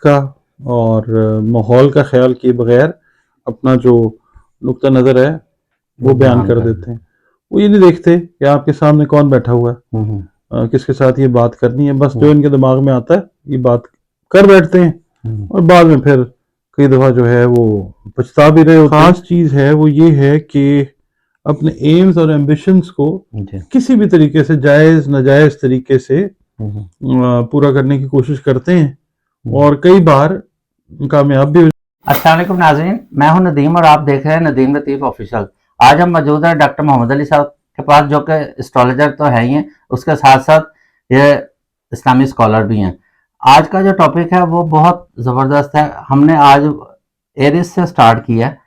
کا اور ماحول کا خیال کیے بغیر اپنا جو نقطہ نظر ہے وہ بیان کر دیتے ہیں. وہ یہ نہیں دیکھتے کہ آپ کے سامنے کون بیٹھا ہوا ہے, کس کے ساتھ یہ بات کرنی ہے, بس جو ان کے دماغ میں آتا ہے یہ بات کر بیٹھتے ہیں اور بعد میں پھر کئی دفعہ جو ہے وہ پچھتا بھی رہے ہوتے ہیں. خاص چیز ہے وہ یہ ہے کہ اپنے ایمز اور ایمبیشنز کو کسی بھی طریقے سے جائز ناجائز طریقے سے پورا کرنے کی کوشش کرتے ہیں اور کئی بار کامیاب بھی. السلام علیکم ناظرین, میں ہوں ندیم اور آپ دیکھ رہے ہیں ندیم لطیف آفیشیل. آج ہم موجود ہیں ڈاکٹر محمد علی صاحب کے پاس, جو کہ اسٹرالوجر تو ہے ہی ہیں, اس کے ساتھ ساتھ یہ اسلامی اسکالر بھی ہیں. آج کا جو ٹاپک ہے وہ بہت زبردست ہے. ہم نے آج ایریز سے سٹارٹ کیا ہے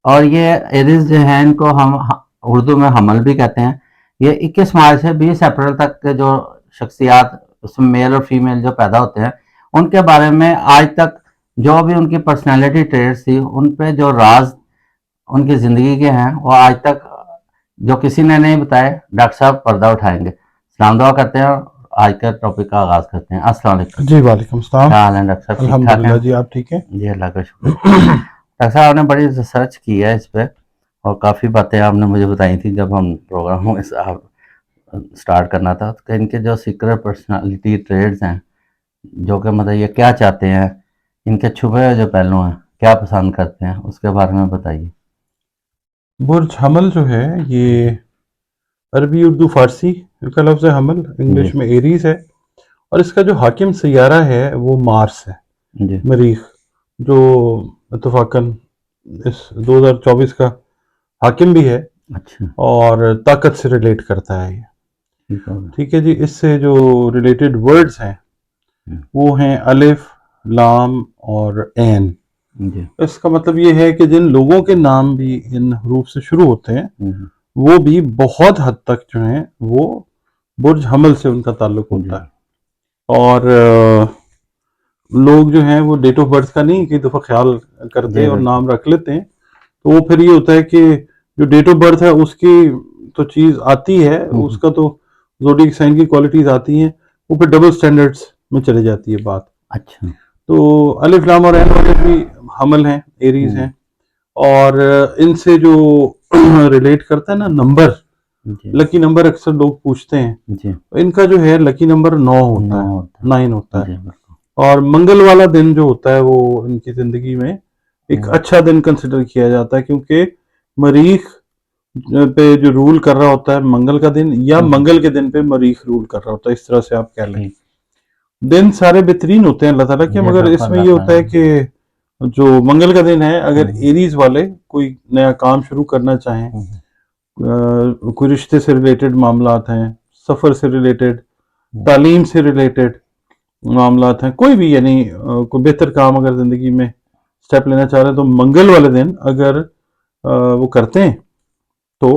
اور یہ ایریز جو ہیں ان کو ہم اردو میں حمل بھی کہتے ہیں. یہ 21 مارچ سے 20 اپریل تک کے جو شخصیات اس میں میل اور فیمیل جو پیدا ہوتے ہیں ان کے بارے میں آج تک جو بھی ان کی پرسنالٹی ٹریٹس تھی ان پہ جو راز ان کی زندگی کے ہیں وہ آج تک جو کسی نے نہیں بتائے, ڈاکٹر صاحب پردہ اٹھائیں گے. سلام دعا کرتے ہیں اور آج کا ٹاپک کا آغاز کرتے ہیں. السلام علیکم. جی وعلیکم السلام. کیا حال ہے ڈاکٹر صاحب؟ الحمدللہ. جی آپ ٹھیک ہیں؟ جی اللہ کا شکر. ڈاکٹر صاحب آپ نے بڑی ریسرچ کی ہے اس پہ اور کافی باتیں آپ نے مجھے بتائی تھی جب ہم پروگرام اسٹارٹ کرنا تھا, کہ ان کے جو سیکرٹ پرسنالٹی ٹریٹس ہیں جو کہ مطلب یہ کیا چاہتے ہیں, ان کے چھپے ہوئے جو پہلو ہیں, کیا پسند کرتے ہیں, اس کے بارے میں بتائیے. برج حمل جو ہے یہ عربی اردو فارسی کا لفظ ہے حمل, انگلش میں ایریز ہے, اور اس کا جو حاکم سیارہ ہے وہ مارس ہے, مریخ, جو اتفاقاً اس 2024 کا حاکم بھی ہے اور طاقت سے ریلیٹ کرتا ہے یہ. ٹھیک ہے جی. اس سے جو ریلیٹڈ ورڈز ہیں وہ ہیں الف, لام اور عین. اس کا مطلب یہ ہے کہ جن لوگوں کے نام بھی ان حروف سے شروع ہوتے ہیں وہ بھی بہت حد تک جو ہیں وہ برج حمل سے ان کا تعلق ہوتا ہے. اور لوگ جو ہیں وہ ڈیٹ آف برتھ کا نہیں کئی دفعہ خیال کرتے اور نام رکھ لیتے ہیں, تو وہ پھر یہ ہوتا ہے کہ جو ڈیٹ آف برتھ ہے اس کی تو چیز آتی ہے, اس کا تو زوڈیک سائن کی کوالٹیز آتی ہیں, وہ پھر ڈبل سٹینڈرڈز میں چلے جاتی ہے بات. اچھا. تو الف لام اور عین والے بھی حمل ہیں, ایریز ہیں, اور ان سے جو ریلیٹ کرتا ہے نا نمبر, لکی نمبر اکثر لوگ پوچھتے ہیں, ان کا جو ہے لکی نمبر 9 ہوتا ہے, 9 ہوتا ہے. اور منگل والا دن جو ہوتا ہے وہ ان کی زندگی میں ایک اچھا دن کنسیڈر کیا جاتا ہے, کیونکہ مریخ پہ جو رول کر رہا ہوتا ہے منگل کا دن, یا منگل کے دن پہ مریخ رول کر رہا ہوتا ہے, اس طرح سے آپ کہہ لیں. دن سارے بہترین ہوتے ہیں اللہ تعالیٰ کے, مگر اس میں یہ ہوتا ہے کہ جو منگل کا دن ہے, اگر ایریز والے کوئی نیا کام شروع کرنا چاہیں, کوئی رشتے سے ریلیٹڈ معاملات ہیں, سفر سے ریلیٹڈ, تعلیم سے ریلیٹڈ معاملات ہیں, کوئی بھی یعنی کوئی بہتر کام اگر زندگی میں سٹیپ لینا چاہ رہے ہیں, تو منگل والے دن اگر وہ کرتے ہیں تو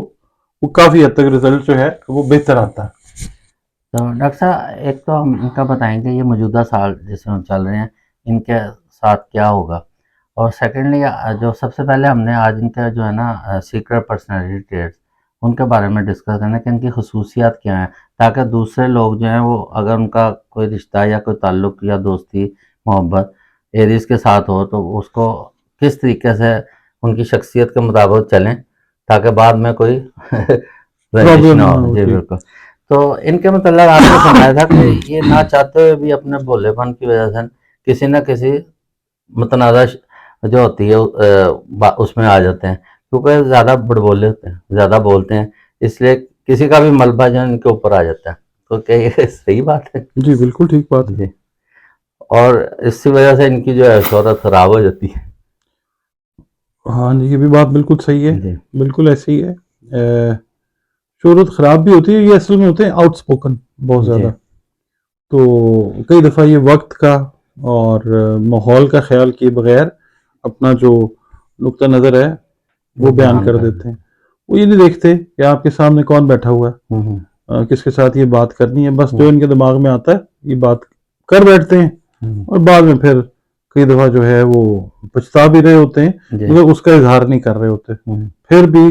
وہ کافی حد تک رزلٹ جو ہے وہ بہتر آتا ہے. تو ڈاکٹر صاحب ایک تو ہم ان کا بتائیں گے یہ موجودہ سال جس میں ہم چل رہے ہیں ان کے ساتھ کیا ہوگا, اور سیکنڈلی جو سب سے پہلے ہم نے آج ان کا جو ہے نا سیکرٹ پرسنالٹی ٹریٹس ان کے بارے میں ڈسکس کرنا کہ ان کی خصوصیات کیا ہیں, تاکہ دوسرے لوگ جو ہیں وہ اگر ان کا کوئی رشتہ یا کوئی تعلق یا دوستی محبت ایریز کے ساتھ ہو تو اس کو کس طریقے سے ان کی شخصیت کے مطابق چلیں تاکہ بعد میں کوئی رنجش نہ ہو. جی بالکل. تو ان کے متعلق آپ نے سمجھایا تھا کہ یہ نہ چاہتے ہوئے بھی اپنے بھولے پن کی وجہ سے کسی نہ کسی متنازع جو ہوتی ہے اس میں آ جاتے ہیں, کیونکہ زیادہ بڑبولے ہوتے ہیں, زیادہ بولتے ہیں, اس لیے کسی کا بھی ملبہ جو ان کے اوپر آ جاتا ہے. تو کیا یہ صحیح بات ہے؟ جی بالکل ٹھیک بات ہے. اور اس کی وجہ سے ان کی جو ہے شہرت خراب ہو جاتی ہے. ہاں جی, یہ بھی بات بالکل صحیح ہے, بالکل ایسے ہی ہے. شہرت خراب بھی ہوتی ہے, یہ اصل میں ہوتے ہیں آؤٹ سپوکن بہت زیادہ. تو کئی دفعہ یہ وقت کا اور ماحول کا خیال کیے بغیر اپنا جو نقطہ نظر ہے وہ بیان کر دیتے ہیں. وہ یہ نہیں دیکھتے کہ آپ کے سامنے کون بیٹھا ہوا ہے, کس کے ساتھ یہ بات کرنی ہے, بس جو ان کے دماغ میں آتا ہے یہ بات کر بیٹھتے ہیں اور بعد میں پھر کئی دفعہ جو ہے وہ پچھتا بھی رہے ہوتے ہیں, مگر اس کا اظہار نہیں کر رہے ہوتے, پھر بھی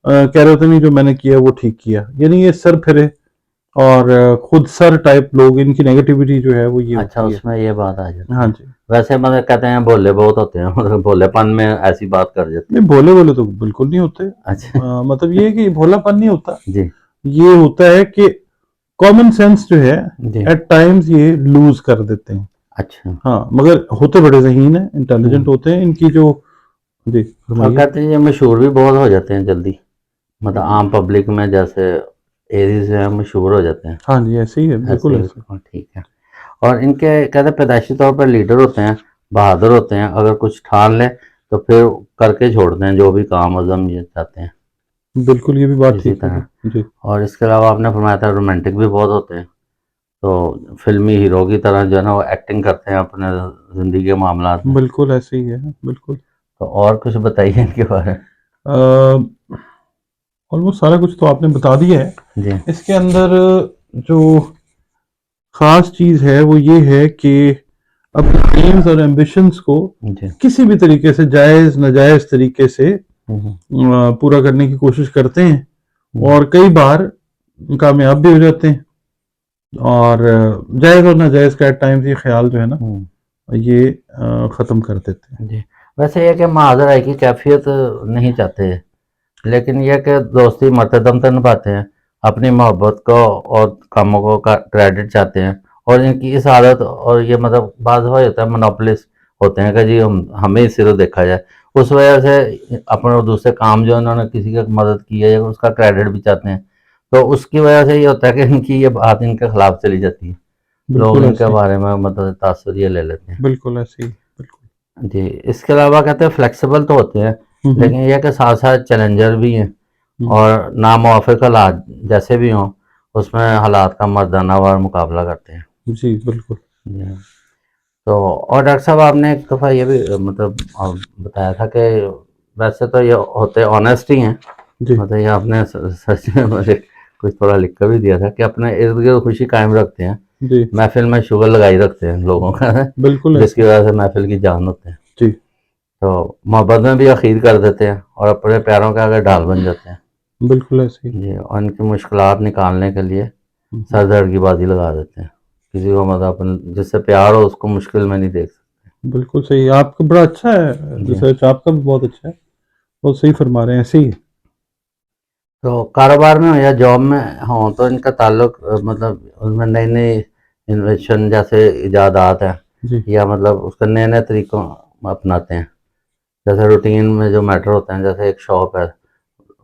کہہ رہے ہوتے نہیں جو میں نے کیا وہ ٹھیک کیا. یعنی یہ سر پھرے اور خود سر ٹائپ لوگ، ان کی نیگیٹیوٹی جو ہے وہ یہ اچھا ہوتی ہے. اس میں یہ بات آ جاتی ہے. ہاں جی. ویسے مطلب کہتے ہیں بھولے بہت ہوتے ہیں, مطلب بھولے پن میں ایسی بات کر جاتے ہیں. نہیں بھولے بولے تو بالکل نہیں ہوتے. اچھا مطلب یہ ہے کہ بھولا پن نہیں ہوتا, جی یہ ہوتا ہے کہ کامن سینس جو ہے جی. ایٹ ٹائمز یہ لوز کر دیتے ہیں. اچھا. ہاں مگر ہوتے بڑے ذہین ہیں, انٹیلیجنٹ ہوتے ہیں. ان کی جو جی اور فرمائیے. کہتے ہیں یہ مشہور بھی بہت ہو جاتے ہیں جلدی, مطلب عام پبلک میں جیسے ایریز ہیں مشہور ہو جاتے ہیں. ہاں جی ایسے ہی ہے, بالکل ایسے. ٹھیک ہے. اور ان کے کہتے ہیں پیدائشی طور پر لیڈر ہوتے ہیں, بہادر ہوتے ہیں, اگر کچھ ٹھان لیں تو پھر کر کے چھوڑتے ہیں جو بھی کام عزم یہ چاہتے ہیں. بالکل یہ بھی بات اسی ٹھیک ہے طرح. جی. اور اس کے علاوہ آپ نے فرمایا تھا رومانٹک بھی بہت ہوتے ہیں, تو فلمی ہیرو کی طرح جو ہے نا وہ ایکٹنگ کرتے ہیں اپنے زندگی کے معاملات میں. بالکل ایسے ہی ہے بالکل. تو اور کچھ بتائیے ان کے بارے آلموسٹ سارا کچھ تو آپ نے بتا دیا ہے. میں. جی اس کے اندر جو خاص چیز ہے وہ یہ ہے کہ اپنے ایمز اور ایمبیشنز کو جی. کسی بھی طریقے سے جائز ناجائز طریقے سے پورا کرنے کی کوشش کرتے ہیں, اور کئی بار کامیاب بھی ہو جاتے ہیں. اور جائز اور ناجائز کا ایٹ ٹائمز یہ خیال جو ہے نا یہ ختم کر دیتے ہیں. جی. ویسے یہ کہ معاذرہ کی کیفیت نہیں چاہتے, لیکن یہ کہ دوستی مرتدم تک نبھاتے ہیں, اپنی محبت کو اور کاموں کو کریڈٹ چاہتے ہیں. اور ان کی اس عادت, اور یہ مطلب بعض ہو جاتا ہے منوپلسٹ ہوتے ہیں کہ جی ہمیں صرف دیکھا جائے, اس وجہ سے اپنے دوسرے کام جو انہوں نے کسی کی مدد کی ہے اس کا کریڈٹ بھی چاہتے ہیں. تو اس کی وجہ سے یہ ہوتا ہے کہ ان کی یہ بات ان کے خلاف چلی جاتی ہے, لوگ بالکل ان کے ایسے بارے میں مطلب تاثر یہ لے لیتے ہیں. بالکل ایسے ہی بالکل. جی. اس کے علاوہ کہتے ہیں فلیکسیبل تو ہوتے ہیں, لیکن یہ کہ ساتھ ساتھ چیلنجر بھی ہیں, اور ناموافق حالات جیسے بھی ہوں اس میں حالات کا مردانہ وار مقابلہ کرتے ہیں. جی بالکل. جی. تو اور ڈاکٹر صاحب آپ نے ایک دفعہ یہ بھی مطلب بتایا تھا کہ ویسے تو یہ ہوتے آنیسٹ ہی ہیں, جی مطلب یہ آپ نے سچ میں مجھے کچھ تھوڑا لکھ کر بھی دیا تھا کہ اپنے ارد گرد خوشی قائم رکھتے ہیں, جی محفل میں شوگر لگائی رکھتے ہیں لوگوں کا, بالکل جس کی ایسے. وجہ سے محفل کی جان ہوتے ہیں. جی تو محبت میں بھی اخیر کر دیتے ہیں اور اپنے پیاروں کے آگے ڈھال بن جاتے ہیں. بالکل ایسے ہی. جی. اور ان کی مشکلات نکالنے کے لیے سر درد کی بازی لگا دیتے ہیں. کسی کو مطلب جس سے پیار ہو اس کو مشکل میں نہیں دیکھ سکتے. بالکل صحیح. آپ کا بڑا اچھا ہے ریسرچ, آپ کا بھی بہت اچھا ہے, بہت صحیح فرما رہے ہیں. ایسے ہی تو کاروبار میں ہو یا جاب میں ہوں تو ان کا تعلق مطلب اس میں نئی نئی انویشن جیسے ایجادات ہیں, جی یا مطلب اس کے نئے نئے طریقوں اپناتے ہیں. جیسے روٹین میں جو میٹر ہوتے ہیں, جیسے ایک شاپ ہے,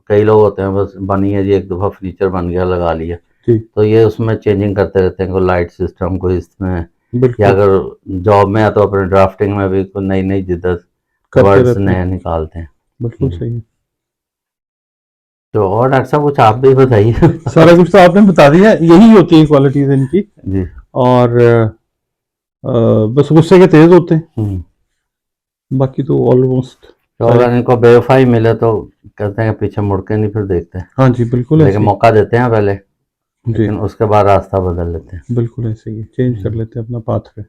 کئی لوگ ہوتے ہیں بس بنی ہے جی ایک دفعہ فرنیچر بن گیا لگا لیا, جی تو یہ اس میں چینجنگ کرتے رہتے ہیں, کوئی لائٹ سسٹم کوئی اس میں, یا بالکل اگر جاب میں ہے تو اپنے ڈرافٹنگ میں بھی کوئی نئی نئی جدت کرتے ورڈز رہتے ہیں. نئے نکالتے ہیں. بالکل صحیح ہے. تو اور ڈاکٹر صاحب کچھ آپ بھی بتائیے. سارا کچھ تو آپ نے بتا دیا, یہی ہوتی ہے کوالٹیز ان کی. جی. اور بس غصے کے تیز ہوتے ہیں, باقی تو آلموسٹ تو اگر ان کو بے وفائی ملے تو کہتے ہیں پیچھے مڑ کے نہیں پھر دیکھتے, ہاں جی بالکل ایسے لیکن ہی. موقع دیتے ہیں پہلے, جی لیکن اس کے بعد راستہ بدل لیتے ہیں. بالکل ایسے ہی چینج کر لیتے ہیں اپنا پاتھ پہ.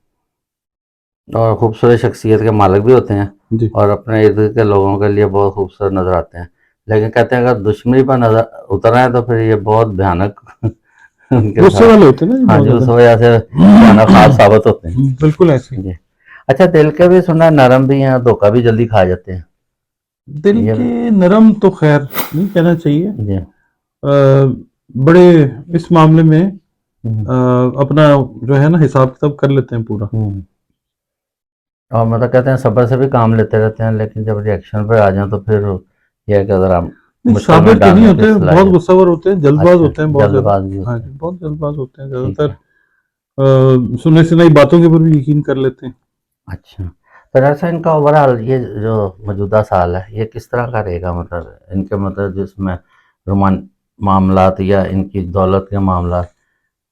اور خوبصورت شخصیت کے مالک بھی ہوتے ہیں, جی اور اپنے ارد گرد کے لوگوں کے لیے بہت خوبصورت نظر آتے ہیں, لیکن کہتے ہیں اگر دشمنی پر نظر اترا ہے تو پھر یہ بہت بھیانک ان کے غصے ساتھ, والے ہوتے ہیں نا ہاں بہت جی, اس زیادہ. وجہ سے بھیانک خاص ثابت ہوتے ہیں. بالکل ایسے ہی. جی. اچھا, دل کے بھی سنا نرم بھی ہیں, دھوکہ بھی جلدی کھا جاتے ہیں. دل کے نرم تو خیر نہیں کہنا چاہیے, جی. بڑے اس معاملے میں اپنا جو ہے نا حساب کتاب کر لیتے ہیں پورا. اور مطلب کہتے ہیں صبر سے بھی کام لیتے رہتے ہیں, لیکن جب ریئیکشن پہ آ جائیں تو پھر یہ ہے کہ اگر آپ مشکل میں صابر کے نہیں ڈالنے کی ہوتے, بہت صلاحیت. غصہ ور ہوتے ہیں, جلد باز اچھا, ہوتے ہیں بہت جلد زیادہ. باز بھی ہاں ہوتے جی ہیں. بہت جلد باز ہوتے ہیں زیادہ ٹھیک تر, ہے. سننے سے نئی باتوں کے اوپر بھی یقین کر لیتے ہیں. اچھا. تو ڈاکٹر صاحب ان کا اوورآل یہ جو موجودہ سال ہے یہ کس طرح کا رہے گا, مطلب ان کے مطلب جس میں معاملات یا ان کی دولت کے معاملات,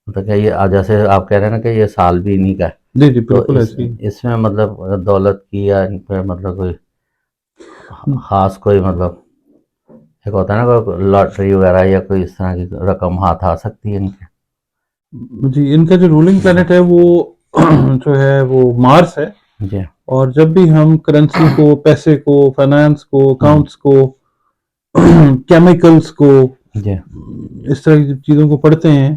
مطلب کہ یہ جیسے آپ کہہ رہے ہیں نا کہ یہ سال بھی انہی کا ہے, جی جی تو بالکل ایسے ہی. اس میں مطلب دولت کی یا ان پہ مطلب کوئی خاص کوئی مطلب ایک ہوتا ہے نا کوئی لاٹری وغیرہ یا کوئی اس طرح کی رقم ہاتھ آ سکتی ہے ان کے. جی ان کا جو رولنگ پلانٹ ہے وہ جو ہے وہ مارس ہے, جی. اور جب بھی ہم کرنسی کو, پیسے کو, فائنانس کو, اکاؤنٹس کو, کیمیکلز کو, جی. اس طرح کی چیزوں کو پڑھتے ہیں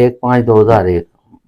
1/5/2001,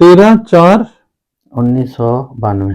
13/4/1992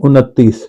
29,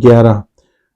11।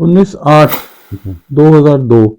19/8/2002,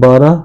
12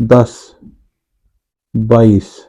10 22।